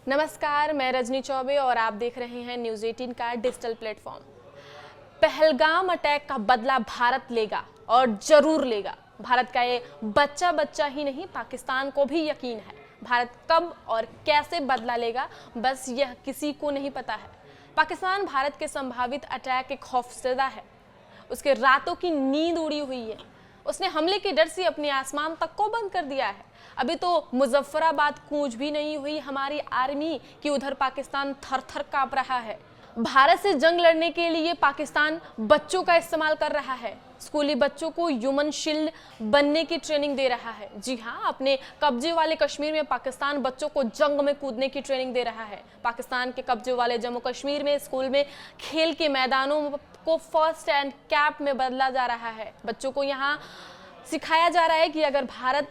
नमस्कार, मैं रजनी चौबे और आप देख रहे हैं न्यूज़ 18 का डिजिटल प्लेटफॉर्म। पहलगाम अटैक का बदला भारत लेगा और जरूर लेगा। भारत का ये बच्चा ही नहीं, पाकिस्तान को भी यकीन है। भारत कब और कैसे बदला लेगा, बस यह किसी को नहीं पता है। पाकिस्तान भारत के संभावित अटैक के खौफजदा है। उसके रातों की नींद उड़ी हुई है। उसने हमले के डर से अपने आसमान तक को बंद कर दिया है। अभी तो मुजफ्फराबाद कूच भी नहीं हुई हमारी आर्मी कि उधर पाकिस्तान थर थर कांप रहा है। भारत से जंग लड़ने के लिए पाकिस्तान बच्चों का इस्तेमाल कर रहा है। स्कूली बच्चों को ह्यूमन शील्ड बनने की ट्रेनिंग दे रहा है। जी हाँ, अपने कब्जे वाले कश्मीर में पाकिस्तान बच्चों को जंग में कूदने की ट्रेनिंग दे रहा है। पाकिस्तान के कब्जे वाले जम्मू कश्मीर में स्कूल में खेल के मैदानों को फर्स्ट एंड कैप में बदला जा रहा है। बच्चों को यहाँ सिखाया जा रहा है कि अगर भारत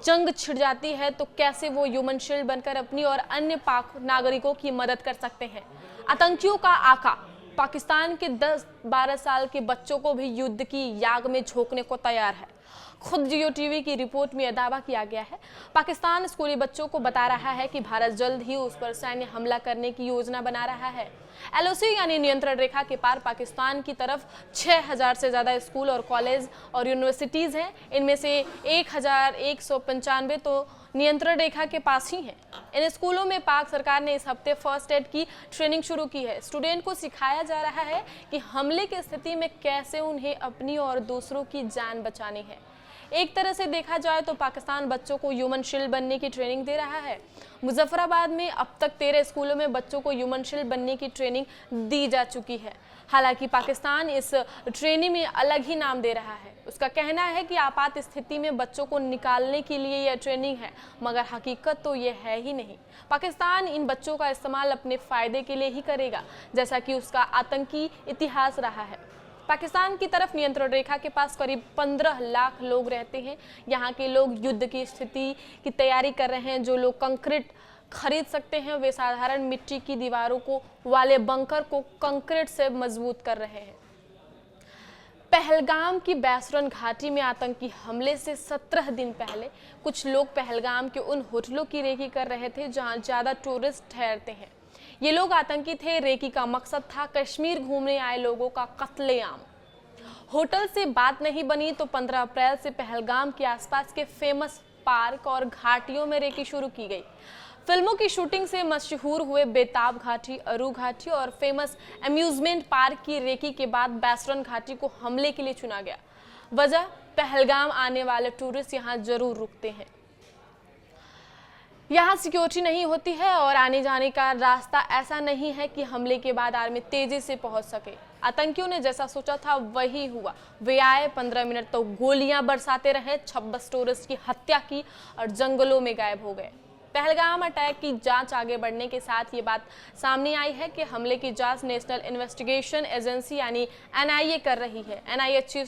जंग छिड़ जाती है तो कैसे वो ह्यूमन शील्ड बनकर अपनी और अन्य पाक नागरिकों की मदद कर सकते हैं। आतंकियों का आका पाकिस्तान के 10-12 साल के बच्चों को भी युद्ध की याग में झोंकने को तैयार है। खुद जियो टीवी की रिपोर्ट में यह दावा किया गया है। पाकिस्तान स्कूली बच्चों को बता रहा है कि भारत जल्द ही उस पर सैन्य हमला करने की योजना बना रहा है। एलओसी यानी नियंत्रण रेखा के पार पाकिस्तान की तरफ 6000 से ज्यादा स्कूल और कॉलेज और यूनिवर्सिटीज हैं। इनमें से 1195 तो नियंत्रण रेखा के पास ही हैं। इन स्कूलों में पाक सरकार ने इस हफ्ते फर्स्ट एड की ट्रेनिंग शुरू की है। स्टूडेंट को सिखाया जा रहा है कि हमले की स्थिति में कैसे उन्हें अपनी और दूसरों की जान बचानी है। एक तरह से देखा जाए तो पाकिस्तान बच्चों को ह्यूमन शील्ड बनने की ट्रेनिंग दे रहा है। मुजफ्फराबाद में अब तक 13 स्कूलों में बच्चों को ह्यूमन शील्ड बनने की ट्रेनिंग दी जा चुकी है। हालांकि पाकिस्तान इस ट्रेनिंग में अलग ही नाम दे रहा है। उसका कहना है कि आपात स्थिति में बच्चों को निकालने के लिए यह ट्रेनिंग है, मगर हकीकत तो यह है ही नहीं। पाकिस्तान इन बच्चों का इस्तेमाल अपने फायदे के लिए ही करेगा, जैसा कि उसका आतंकी इतिहास रहा है। पाकिस्तान की तरफ नियंत्रण रेखा के पास करीब 15 लाख लोग रहते हैं। यहाँ के लोग युद्ध की स्थिति की तैयारी कर रहे हैं। जो लोग कंक्रीट खरीद सकते हैं वे साधारण मिट्टी की दीवारों को वाले बंकर को कंक्रीट से मजबूत कर रहे हैं। पहलगाम की बैसरन घाटी में आतंकी हमले से 17 दिन पहले कुछ लोग पहलगाम के उन होटलों की रेकी कर रहे थे जहां ज्यादा टूरिस्ट ठहरते हैं। ये लोग आतंकी थे। रेकी का मकसद था कश्मीर घूमने आए लोगों का कत्लेआम। होटल से बात नहीं बनी तो 15 अप्रैल से पहलगाम के आसपास के फेमस पार्क और घाटियों में रेकी शुरू की गई। फिल्मों की शूटिंग से मशहूर हुए बेताब घाटी, अरू घाटी और फेमस अम्यूजमेंट पार्क की रेकी के बाद बैसरन घाटी को हमले के लिए चुना गया। वजह, पहलगाम आने वाले टूरिस्ट यहाँ जरूर रुकते हैं। यहाँ सिक्योरिटी नहीं होती है और आने जाने का रास्ता ऐसा नहीं है कि हमले के बाद आर्मी तेजी से पहुंच सके। आतंकियों ने जैसा सोचा था वही हुआ। वे आए, 15 मिनट तो गोलियां बरसाते रहे, 26 टूरिस्ट की हत्या की और जंगलों में गायब हो गए। पहलगाम अटैक की जांच आगे बढ़ने के साथ ये बात सामने आई है कि हमले की जांच नेशनल इन्वेस्टिगेशन एजेंसी यानी एनआईए कर रही है। एनआईए चीफ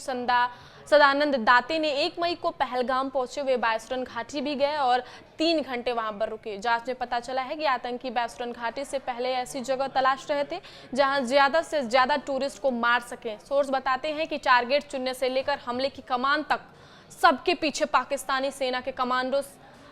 सदानंद दाते ने 1 मई को पहलगाम पहुंचे। वे बैसरन घाटी भी गए और 3 घंटे वहां पर रुके। जांच में पता चला है कि आतंकी बैसरन घाटी से पहले ऐसी जगह तलाश रहे थे जहां ज्यादा से ज्यादा टूरिस्ट को मार सके। सोर्स बताते हैं कि टारगेट चुनने से लेकर हमले की कमान तक सबके पीछे पाकिस्तानी सेना के कमांडो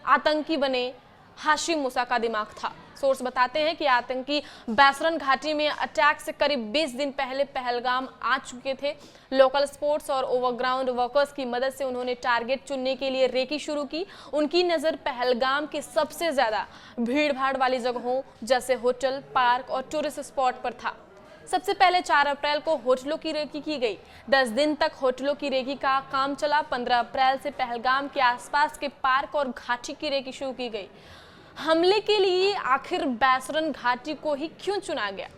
आतंकी बने हाशिम मूसा का दिमाग था। सोर्स बताते हैं कि आतंकी बैसरन घाटी में अटैक से करीब 20 दिन पहले पहलगाम आ चुके थे। लोकल स्पोर्ट्स और ओवरग्राउंड वर्कर्स की मदद से उन्होंने टारगेट चुनने के लिए रेकी शुरू की। उनकी नज़र पहलगाम की सबसे ज़्यादा भीड़ भाड़ वाली जगहों जैसे होटल, पार्क और टूरिस्ट स्पॉट पर था। सबसे पहले 4 अप्रैल को होटलों की रेकी की गई। 10 दिन तक होटलों की रेकी का काम चला। 15 अप्रैल से पहलगाम के आसपास के पार्क और घाटी की रेकी शुरू की गई। हमले के लिए आखिर बैसरन घाटी को ही क्यों चुना गया?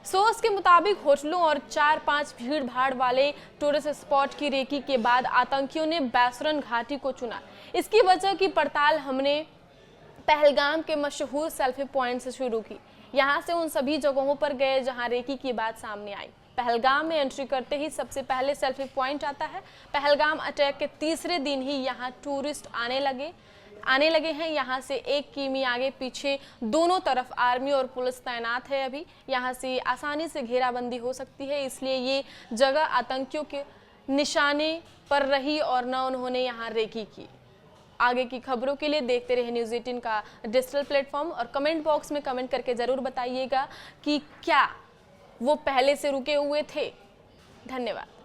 सोर्स के मुताबिक होटलों और 4-5 भीड़ भाड़ वाले टूरिस्ट स्पॉट की रेकी के बाद आतंकियों ने बैसरन घाटी को चुना। इसकी वजह की पड़ताल हमने पहलगाम के मशहूर सेल्फी पॉइंट से शुरू की। यहाँ से उन सभी जगहों पर गए जहाँ रेकी की बात सामने आई। पहलगाम में एंट्री करते ही सबसे पहले सेल्फी पॉइंट आता है। पहलगाम अटैक के तीसरे दिन ही यहाँ टूरिस्ट आने लगे हैं। यहाँ से 1 किमी आगे पीछे दोनों तरफ आर्मी और पुलिस तैनात है। अभी यहाँ से आसानी से घेराबंदी हो सकती है, इसलिए ये जगह आतंकियों के निशाने पर रही और न उन्होंने यहाँ रेकी की। आगे की खबरों के लिए देखते रहे न्यूज़ 18 का डिजिटल प्लेटफॉर्म और कमेंट बॉक्स में कमेंट करके ज़रूर बताइएगा कि क्या वो पहले से रुके हुए थे। धन्यवाद।